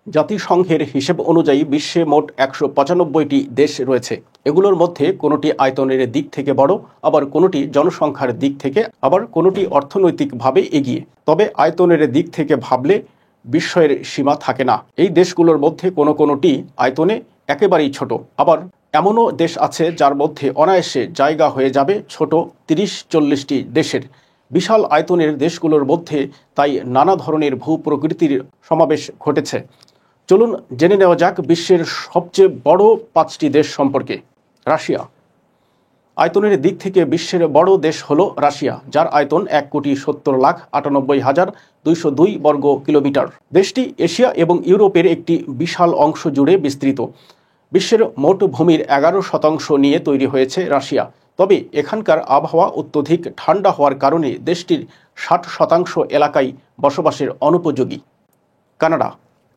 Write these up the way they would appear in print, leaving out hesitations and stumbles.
জাতিসংঘের হিসেব অনুযায়ী বিশ্বে মোট ১৯৫টি দেশ রয়েছে। এগুলোর মধ্যে কোনোটি আয়তনের দিক থেকে বড়, আবার কোনোটি জনসংখ্যার দিক থেকে, আবার কোনোটি অর্থনৈতিকভাবে এগিয়ে। তবে আয়তনের দিক থেকে ভাবলে বিস্ময়ের সীমা থাকে না। এই দেশগুলোর মধ্যে কোনোটি আয়তনে একেবারেই ছোট, আবার এমনও দেশ আছে যার মধ্যে অনায়াসে জায়গা হয়ে যাবে ছোট ৩০-৪০টি দেশের। বিশাল আয়তনের দেশগুলোর মধ্যে তাই নানা ধরনের ভূপ্রকৃতির সমাবেশ ঘটেছে। চলুন জেনে নেওয়া যাক বিশ্বের সবচেয়ে বড় ৫টি দেশ সম্পর্কে। রাশিয়া। আয়তনের দিক থেকে বিশ্বের বড় দেশ হলো রাশিয়া, যার আয়তন ১,৭০,৯৮,২০২ বর্গ কিলোমিটার। দেশটি এশিয়া এবং ইউরোপের একটি বিশাল অংশ জুড়ে বিস্তৃত। বিশ্বের মোট ভূমির ১১% নিয়ে তৈরি হয়েছে রাশিয়া। তবে এখানকার আবহাওয়া অত্যধিক ঠান্ডা হওয়ার কারণে দেশটির ৬০% এলাকাই বসবাসের অনুপযোগী। কানাডা।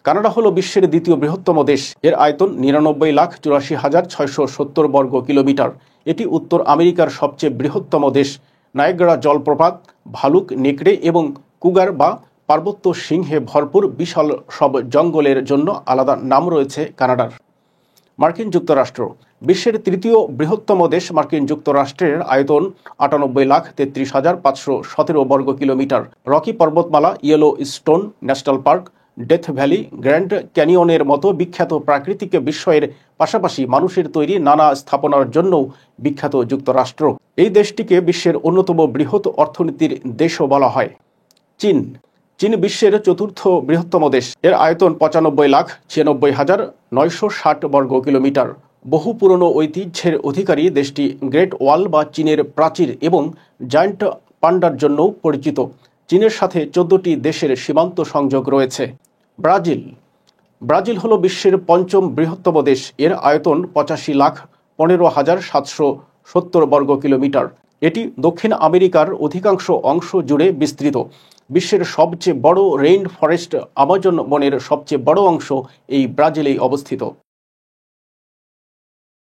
কানাডা হলো বিশ্বের দ্বিতীয় বৃহত্তম দেশ। এর আয়তন ৯৯,৮৪,৬৭০ বর্গ কিলোমিটার। এটি উত্তর আমেরিকার সবচেয়ে বৃহত্তম দেশ। নায়াগ্রা জলপ্রপাত, ভালুক, নেকড়ে এবং কুগার বা পার্বত্য সিংহে ভরপুর বিশাল সব জঙ্গলের জন্য আলাদা নাম রয়েছে কানাডার। মার্কিন যুক্তরাষ্ট্র। বিশ্বের তৃতীয় বৃহত্তম দেশ মার্কিন যুক্তরাষ্ট্রের আয়তন ৯৮,৩৩,৫১৭ বর্গ কিলোমিটার। রকি পর্বতমালা, yellow stone national park, death valley, grand ক্যানিয়নের মতো বিখ্যাত প্রাকৃতিক বিস্ময়ের পাশাপাশি মানুষের তৈরি নানা স্থাপনার জন্যও বিখ্যাত যুক্তরাষ্ট্র। এই দেশটিকে বিশ্বের অন্যতম বৃহৎ অর্থনীতির দেশও বলা হয়। চীন। চীন বিশ্বের চতুর্থ বৃহত্তম দেশ। এর আয়তন ৯৫,৯৬,৯৬০ বর্গ কিলোমিটার। বহু পুরনো ঐতিহ্যের অধিকারী দেশটি গ্রেট ওয়াল বা চীনের প্রাচীর এবং জায়ান্ট পান্ডার জন্যও পরিচিত। চীনের সাথে ১৪টি দেশের সীমান্ত সংযোগ রয়েছে। ব্রাজিল। ব্রাজিল হলো বিশ্বের পঞ্চম বৃহত্তম দেশ। এর আয়তন ৮৫,১৫,৭৭০ বর্গ কিলোমিটার। এটি দক্ষিণ আমেরিকার অধিকাংশ অংশ জুড়ে বিস্তৃত। বিশ্বের সবচেয়ে বড় রেইন ফরেস্ট আমাজন বনের সবচেয়ে বড় অংশ এই ব্রাজিলেই অবস্থিত।